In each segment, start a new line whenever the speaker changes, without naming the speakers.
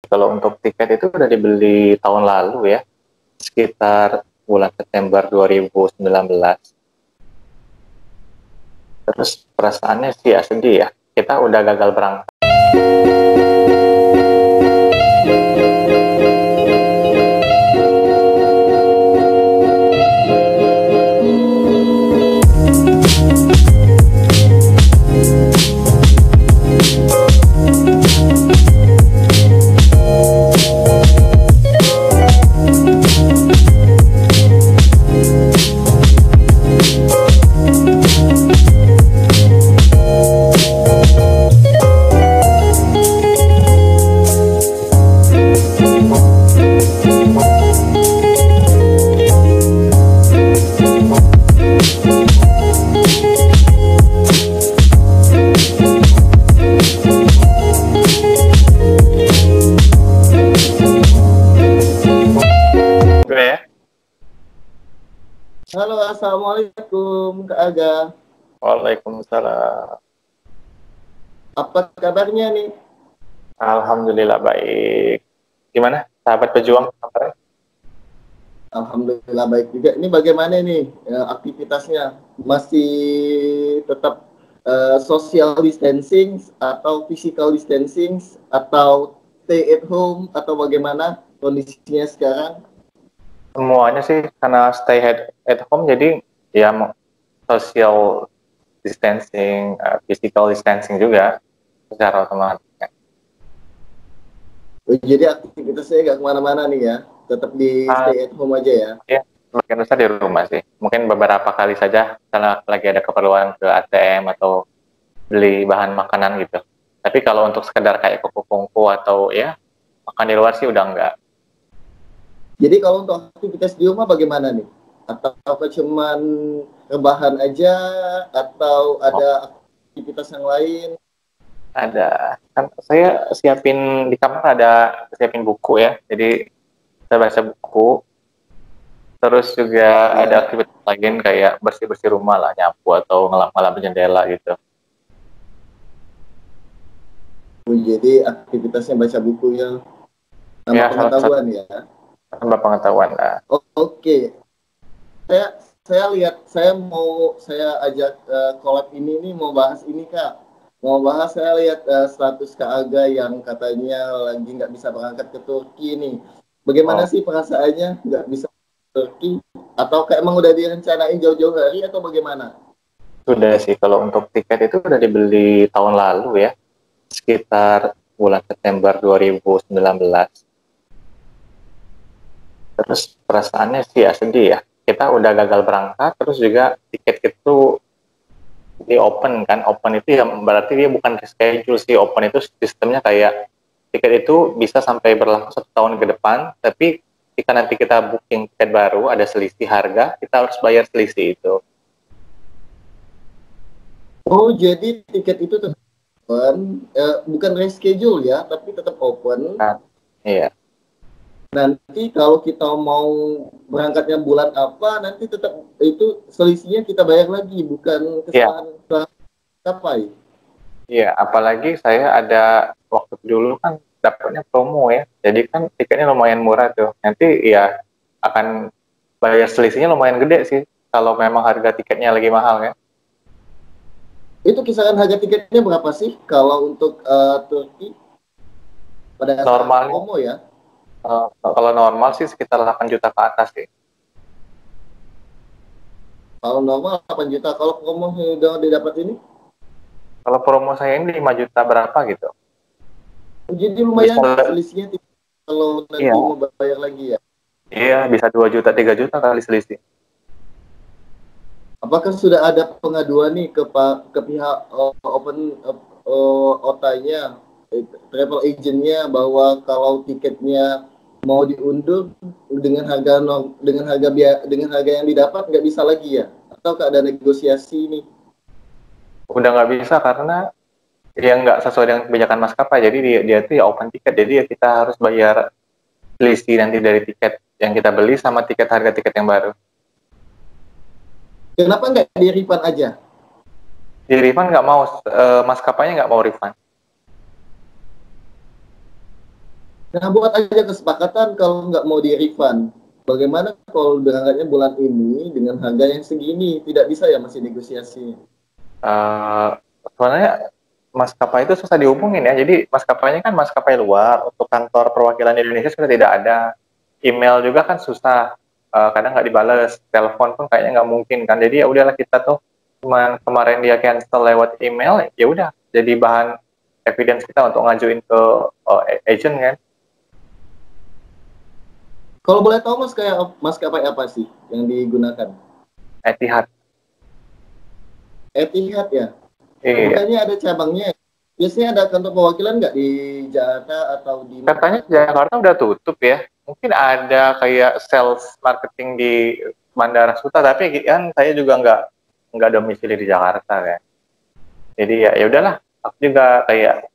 Kalau untuk tiket itu udah dibeli tahun lalu ya, sekitar bulan September 2019. Terus perasaannya sih ya sedih ya, kita udah gagal berangkat.
Halo, assalamualaikum Kak Aga.
Waalaikumsalam.
Apa kabarnya nih?
Alhamdulillah baik. Gimana sahabat pejuang kabarnya?
Alhamdulillah baik juga. Ini bagaimana nih aktivitasnya? Masih tetap social distancing atau physical distancing atau stay at home atau bagaimana kondisinya sekarang?
Semuanya sih karena stay at home, jadi ya social distancing, physical distancing juga secara otomatis.
Jadi aktivitasnya nggak kemana-mana nih ya? Tetap di stay at home aja ya?
Ya, sebagian besar di rumah sih. Mungkin beberapa kali saja karena lagi ada keperluan ke ATM atau beli bahan makanan gitu. Tapi kalau untuk sekedar kayak kupu-kupu atau ya makan di luar sih udah enggak.
Jadi kalau untuk aktivitas di rumah bagaimana nih? Atau cuman rebahan aja atau ada aktivitas yang lain?
Ada, kan saya siapin di kamar, ada siapin buku ya. Jadi saya baca buku. Terus juga
Ya.
ada aktivitas lain kayak bersih-bersih rumah lah, nyapu atau ngelap-ngelap jendela gitu.
Jadi aktivitasnya baca buku yang
Ya,
tambah
salah satu
pengetahuan ya.
tambah pengetahuan lah.
Oke. Saya lihat saya ajak collab ini nih mau bahas ini Kak. Mau bahas saya lihat status Kak Aga yang katanya lagi nggak bisa berangkat ke Turki nih. Bagaimana
Oh,
sih perasaannya nggak bisa ke Turki? Atau kayak emang udah direncanain jauh-jauh hari atau bagaimana?
sudah sih, kalau untuk tiket itu udah dibeli tahun lalu ya, sekitar bulan September 2019. Terus perasaannya sih ya sedih ya, kita udah gagal berangkat, terus juga tiket itu di open kan. Open itu ya berarti dia bukan schedule sih. Open itu sistemnya kayak tiket itu bisa sampai berlaku 1 tahun ke depan, tapi jika nanti kita booking tiket baru ada selisih harga, kita harus bayar selisih itu.
Oh, jadi tiket itu tetap open, bukan reschedule ya, tapi tetap open.
Nah, iya.
Nanti kalau kita mau berangkatnya bulan apa, nanti tetap itu selisihnya kita bayar lagi, bukan
Iya,
kesalahan capai.
iya, apalagi saya ada waktu dulu kan dapatnya promo ya. Jadi kan tiketnya lumayan murah tuh. Nanti ya akan bayar selisihnya lumayan gede sih kalau memang harga tiketnya lagi mahal ya.
Itu kisaran harga tiketnya berapa sih kalau untuk Turki pada saat
Normalnya
promo ya?
kalau normal sih sekitar 8 juta ke atas sih.
Kalau normal 8 juta, kalau promo udah didapat ini,
Kalau promo saya ini 5 juta berapa gitu.
jadi
Bisa,
lumayan selisihnya kalau nanti
iya,
mau bayar lagi ya.
iya bisa 2 juta, 3 juta kali selisih.
Apakah sudah ada pengaduan nih ke pihak OTA-nya, travel agentnya bahwa kalau tiketnya mau diundur dengan harga yang didapat nggak bisa lagi ya? Atau ada negosiasi nih?
Udah nggak bisa karena dia nggak sesuai dengan kebijakan maskapai. Jadi dia tuh ya open tiket. Jadi ya kita harus bayar selisih nanti dari tiket yang kita beli sama tiket harga tiket yang baru.
Kenapa nggak di refund aja?
Di refund nggak mau, maskapainya nggak mau refund.
Nah, buat aja kesepakatan kalau nggak mau di refund. Bagaimana kalau berangkatnya bulan ini dengan harga yang segini? Tidak bisa ya masih negosiasi.
Eh, Sebenarnya maskapai itu susah dihubungin ya. Jadi maskapainya kan maskapai luar. Untuk kantor perwakilan di Indonesia sudah tidak ada. Email juga kan susah. Kadang nggak dibales. Telepon pun kayaknya nggak mungkin kan. Jadi ya udahlah kita tuh cuman kemarin dia cancel lewat email. Ya udah. Jadi bahan evidence kita untuk ngajuin ke agent kan.
Kalau boleh tahu maskapai apa sih yang digunakan?
Etihad.
Etihad ya?
Iya.
Bukannya ada cabangnya? Biasanya ada kantor perwakilan nggak di Jakarta atau di
Katanya
mana?
Jakarta udah tutup ya. Mungkin ada kayak sales marketing di Bandara Suta, tapi kan saya juga nggak domisili di Jakarta kan. Jadi ya udahlah. Aku juga kayak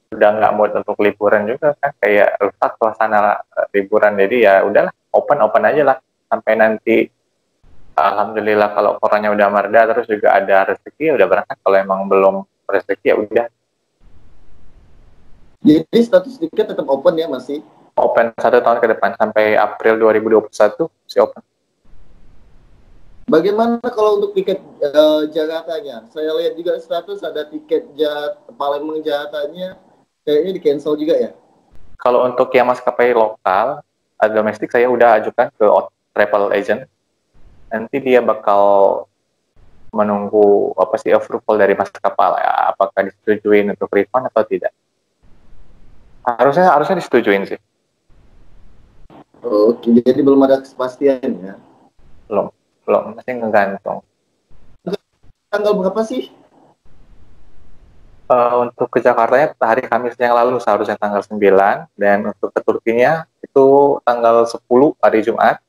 udah nggak mood untuk liburan juga kan, kayak rusak suasana liburan. Jadi ya udahlah, open aja lah sampai nanti. Alhamdulillah kalau korannya udah mereda, terus juga ada rezeki ya udah berangkat. Kalau emang belum rezeki ya udah.
Jadi status tiket tetap open ya masih?
Open 1 tahun ke depan sampai April 2021 si open.
Bagaimana kalau untuk tiket Jakartanya? Saya lihat juga status ada tiket Palembang Jakartanya kayaknya di cancel juga ya.
Kalau untuk yang maskapai lokal, domestik saya udah ajukan ke travel agent. Nanti dia bakal menunggu apa sih approval dari maskapai ya, apakah disetujuin untuk refund atau tidak. Harusnya disetujuin sih.
Oke, jadi belum ada kepastian ya.
Belum, masih ngegantung.
Tanggal berapa sih?
Untuk ke Jakartanya hari Kamis yang lalu seharusnya tanggal 9, dan untuk ke Turkinya itu tanggal 10 hari Jumat.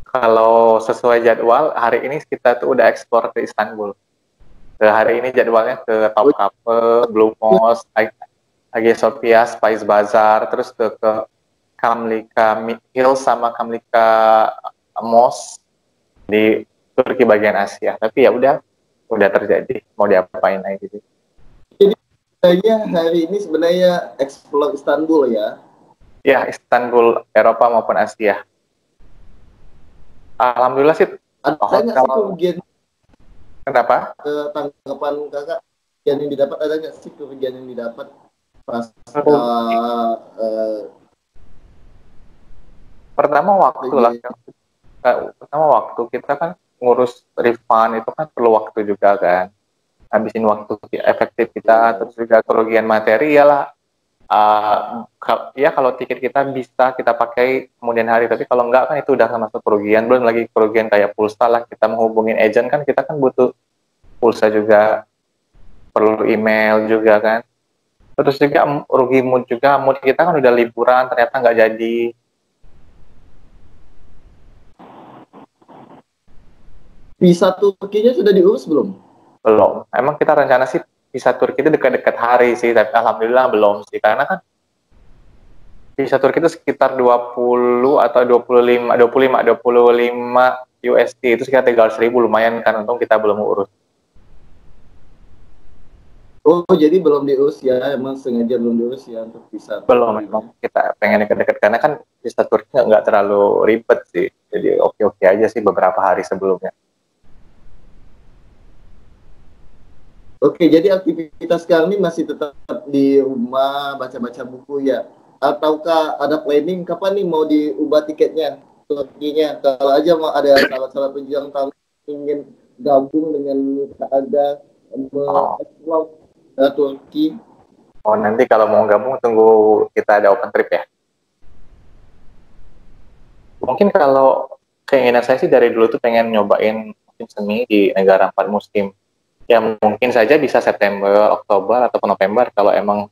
Kalau sesuai jadwal, hari ini kita tuh udah ekspor ke Istanbul. Hari ini jadwalnya ke Topkapi, Blue Mosque, Hagia Sophia, Spice Bazaar, terus ke Kamlika Hills sama Kamlika Mosque di Turki bagian Asia. Tapi ya udah terjadi. Mau diapain lagi gitu.
Jadi kayaknya hari ini sebenarnya explore Istanbul ya.
Ya, Istanbul, Eropa maupun Asia. Alhamdulillah sih.
Ada nggak sih
Hotel.
kerugian
Kenapa?
tanggapan kakak? Kerugian yang didapat ada nggak sih kerugian yang didapat pas
Rugi. Pertama waktu lah. Pertama waktu kita kan ngurus refund itu kan perlu waktu juga kan. Habisin waktu efektif kita, terus juga kerugian material lah. Ya kalau tiket kita bisa kita pakai kemudian hari, tapi kalau enggak kan itu udah termasuk kerugian. Belum lagi kerugian kayak pulsa lah, kita menghubungin agent kan kita kan butuh pulsa juga, perlu email juga kan. Terus juga rugi mood juga, mood kita kan udah liburan ternyata nggak jadi.
visa Turkinya sudah diurus belum?
Belum. Emang kita rencana sih visa Turki itu dekat-dekat hari sih, tapi alhamdulillah belum sih, karena kan visa Turki itu sekitar 20 atau 25 USD, itu sekitar 300.000, lumayan kan, untung kita belum urus.
Oh, jadi belum diurus ya, emang sengaja belum diurus ya untuk visa
Belum,
Turki.
memang kita pengen dekat-dekat karena kan visa Turki nggak terlalu ribet sih, jadi oke-oke aja sih beberapa hari sebelumnya.
Oke, jadi aktivitas sekarang ini masih tetap di rumah baca-baca buku ya? Ataukah ada planning kapan nih mau diubah tiketnya, Turkinya? Kalau aja mau ada salah-salah pejuang tamu ingin gabung dengan ada
Oh,
mengeksplor Turki.
oh, nanti kalau mau gabung tunggu kita ada open trip ya. Mungkin kalau keinginan saya sih dari dulu tuh pengen nyobain musim semi di negara 4 musim. Ya mungkin saja bisa September, Oktober, atau November kalau emang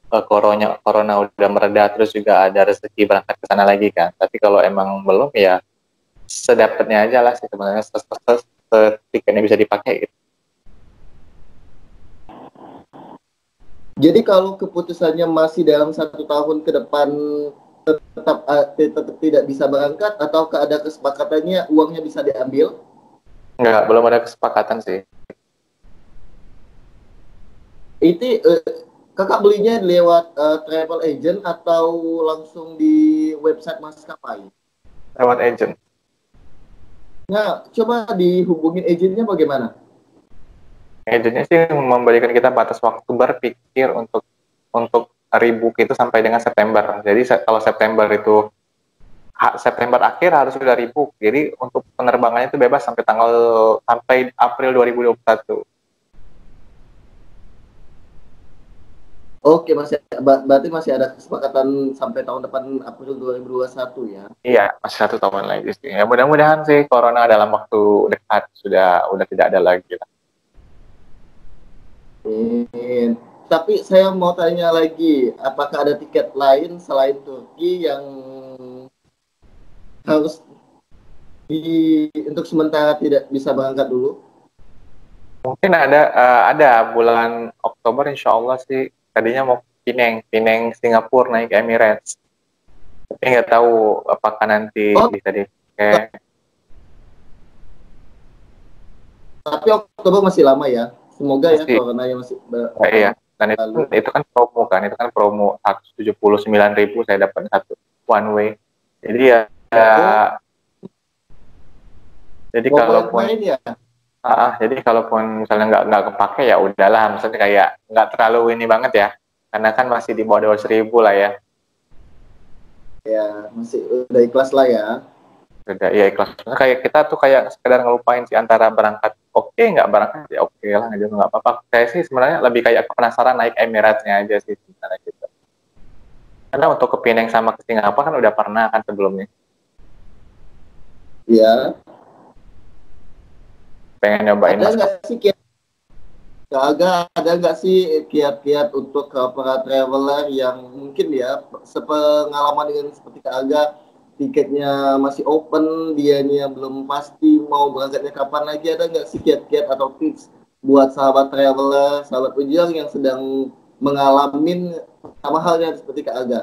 corona udah mereda, terus juga ada rezeki berangkat ke sana lagi kan. Tapi kalau emang belum ya sedapatnya aja lah sih sebenarnya, tiketnya bisa dipakai gitu.
Jadi kalau keputusannya masih dalam 1 tahun ke depan tetap tidak bisa berangkat, ataukah ada kesepakatannya uangnya bisa diambil?
Enggak, belum ada kesepakatan sih.
Itu Kakak belinya lewat travel agent atau langsung di website maskapai?
lewat agent.
Nah, coba dihubungin agentnya bagaimana?
Agentnya sih memberikan kita batas waktu berpikir untuk rebook itu sampai dengan September. Jadi kalau September itu September akhir harus sudah rebook. Jadi untuk penerbangannya itu bebas sampai April 2021.
Oke, berarti masih ada kesepakatan sampai tahun depan April 2021 ya.
Iya, masih 1 tahun lagi sih. Ya mudah-mudahan sih corona dalam waktu dekat udah tidak ada lagi lah.
Amin. Tapi saya mau tanya lagi, apakah ada tiket lain selain Turki yang harus untuk sementara tidak bisa berangkat dulu?
Mungkin ada bulan Oktober insya Allah sih tadinya mau Pineng Singapura naik Emirates. Tapi nggak tahu apakah nanti
Oh,
bisa dipakai.
tapi Oktober masih lama ya. Semoga ya
Masih
coronanya masih
iya. Dan
berlalu.
itu kan promo 179.000 saya dapat satu one way. Jadi ya,
Oh,
jadi
promo yang
kalaupun
kemarin ya.
jadi kalaupun misalnya nggak kepake ya udahlah, misalnya kayak nggak terlalu ini banget ya, karena kan masih di bawah 200.000 lah ya.
Ya, masih udah ikhlas lah ya.
Udah ya ikhlas. Kayak kita tuh kayak sekedar ngelupain sih antara berangkat oke nggak berangkat ya oke lah aja nggak apa-apa. Saya sih sebenarnya lebih kayak penasaran naik Emirates-nya aja sih sebenarnya gitu. Karena untuk ke Penang sama ke Singapura kan udah pernah kan sebelumnya.
Ya,
Pengen nyobain
ada
mas.
nggak sih ada nggak sih kiat-kiat untuk para traveler yang mungkin ya sepengalaman dengan seperti Kak Aga, tiketnya masih open, dianya belum pasti mau berangkatnya kapan lagi, ada nggak sih kiat-kiat atau tips buat sahabat traveler, sahabat pejuang yang sedang mengalami sama halnya seperti Kak Aga?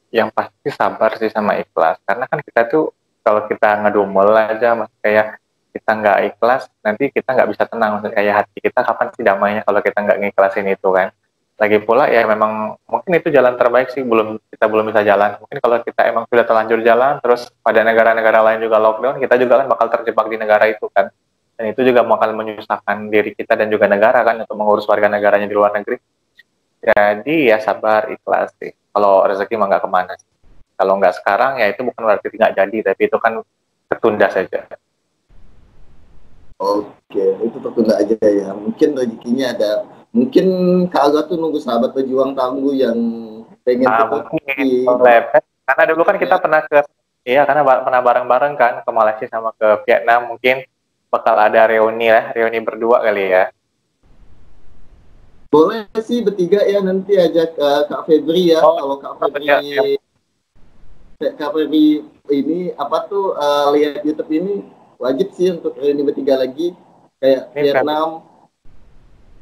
Yang pasti sabar sih sama ikhlas. Karena kan kita tuh kalau kita ngedumel aja, mas kayak kita nggak ikhlas, nanti kita nggak bisa tenang. Maksudnya kayak hati kita kapan sih damainya kalau kita nggak ngiklasin itu kan. Lagi pula ya memang mungkin itu jalan terbaik sih, kita belum bisa jalan. Mungkin kalau kita emang sudah terlanjur jalan, terus pada negara-negara lain juga lockdown, kita juga kan bakal terjebak di negara itu kan. Dan itu juga bakal menyusahkan diri kita dan juga negara kan untuk mengurus warga negaranya di luar negeri. Jadi ya sabar, ikhlas sih. Kalau rezeki mah nggak kemana. Kalau nggak sekarang ya itu bukan berarti nggak jadi, tapi itu kan tertunda saja.
Oke, itu tertunda aja ya. Mungkin rezekinya ada. Mungkin Kak Aga tuh nunggu sahabat pejuang tangguh yang pengen ke
Mungkin
Turki.
lepet. Karena dulu kan kita pernah iya karena pernah bareng-bareng kan ke Malaysia sama ke Vietnam. Mungkin bakal ada reuni berdua kali ya.
Boleh sih bertiga ya, nanti ajak Kak Febri ya.
Oh,
Kalau
ya, ya.
Kak Febri ini apa tuh lihat YouTube ini wajib sih untuk ini bertiga lagi kayak
Ini Feb.
Vietnam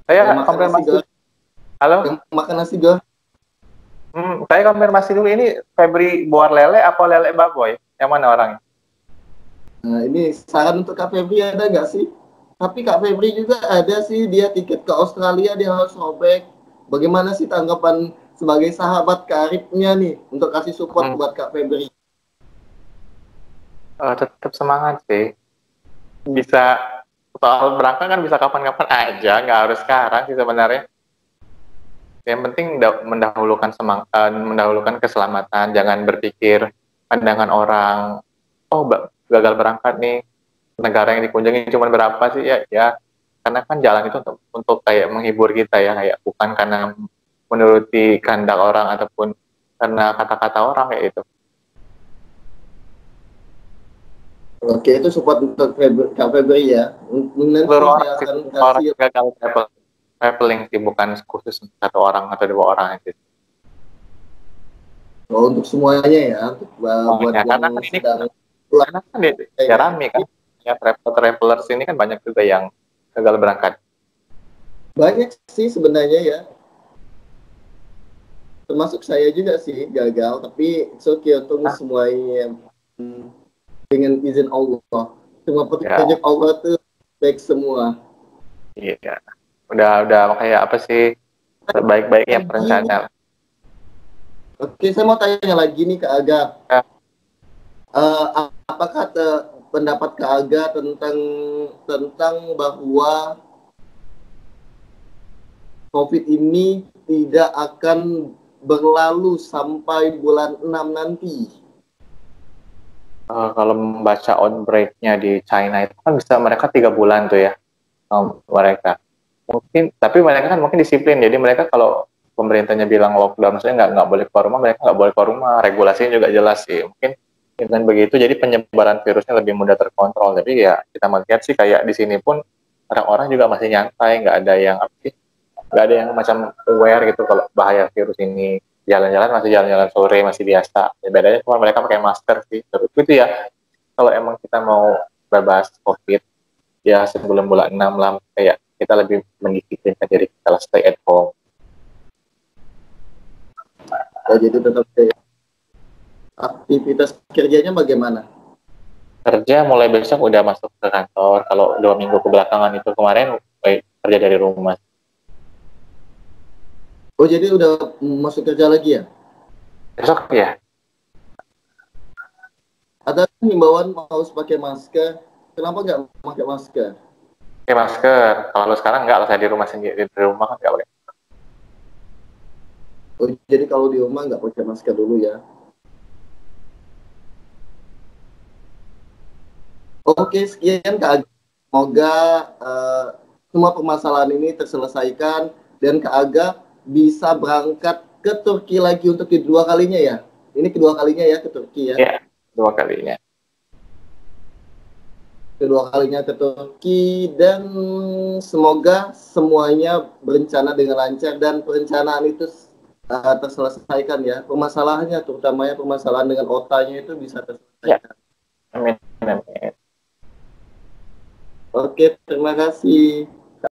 Saya
yang makan nasi
konfirmasi.
goreng,
Halo,
yang makan nasi goreng.
saya konfirmasi dulu ini Febri Boar Lele apa Lele Baboy? Yang mana orangnya?
Nah, ini saran untuk Kak Febri ada nggak sih? Tapi Kak Febri juga ada sih, dia tiket ke Australia dia harus robek. Bagaimana sih tanggapan sebagai sahabat karibnya nih untuk kasih support buat Kak Febri?
Tetap semangat sih. Bisa soal berangkat kan bisa kapan-kapan aja, nggak harus sekarang sih sebenarnya. Yang penting mendahulukan keselamatan, jangan berpikir pandangan orang. Oh, gagal berangkat nih, negara yang dikunjungi cuma berapa sih ya? Ya, karena kan jalan itu untuk kayak menghibur kita ya, kayak bukan karena menuruti kehendak orang ataupun karena kata-kata orang kayak itu.
Oke, itu support untuk Kak Febri ya. Nanti
Seluruh
saya akan
orang
kasih.
gagal traveling sih, bukan khusus satu orang atau dua orang aja.
Oh, untuk semuanya ya, untuk buat
Ya, karena
yang
kan ini
sedang
karena kan ya rame kan, ya travelers ini kan banyak juga yang gagal berangkat.
banyak sih sebenarnya ya. Termasuk saya juga sih gagal, tapi it's okay untuk
Nah,
semuanya dengan izin Allah. Semua
ya,
petunjuk Allah tuh baik semua.
iya, udah kayak apa sih? sebaik-baiknya
lagi nih.
perencana.
Oke, saya mau tanya lagi nih Kak Aga.
Ya.
Apakah pendapat Kak Aga tentang bahwa COVID ini tidak akan berlalu sampai bulan 6 nanti?
Kalau membaca outbreak-nya di China itu kan bisa mereka 3 bulan tuh ya, mereka mungkin, tapi mereka kan mungkin disiplin, jadi mereka kalau pemerintahnya bilang lockdown, maksudnya nggak boleh keluar rumah, mereka nggak boleh keluar rumah, regulasinya juga jelas sih, mungkin dengan begitu jadi penyebaran virusnya lebih mudah terkontrol. Tapi ya kita melihat sih kayak di sini pun orang-orang juga masih nyantai, nggak ada yang apa sih, nggak ada yang macam aware gitu kalau bahaya virus ini. Jalan-jalan masih jalan-jalan sore masih biasa, ya, bedanya cuma mereka pakai masker sih. Terus itu ya, kalau emang kita mau bebas COVID ya sebelum bulan 6 lah, kayak kita lebih mendisiplinkan diri kita lah, stay at home.
Oh, jadi tetap aktivitas kerjanya bagaimana?
Kerja mulai besok udah masuk ke kantor, kalau 2 minggu kebelakangan itu kemarin kerja dari rumah.
Oh, jadi udah masuk kerja lagi ya?
Besok ya
Ada himbauan harus pakai masker. Kenapa nggak pakai masker?
pakai masker, kalau sekarang nggak, saya di rumah sendiri, di rumah kan nggak boleh.
Oh, jadi kalau di rumah nggak pakai masker dulu ya? Oke, sekian Kak Aga. Semoga semua permasalahan ini terselesaikan dan Kak Aga bisa berangkat ke Turki lagi untuk kedua kalinya ya. Ini kedua kalinya ya ke Turki ya.
Ya, 2 kalinya.
Kedua kalinya ke Turki, dan semoga semuanya berencana dengan lancar dan perencanaan itu terselesaikan ya. Permasalahannya, terutamanya permasalahan dengan otanya itu bisa
Ya,
terselesaikan.
amin, amin.
Oke, terima kasih.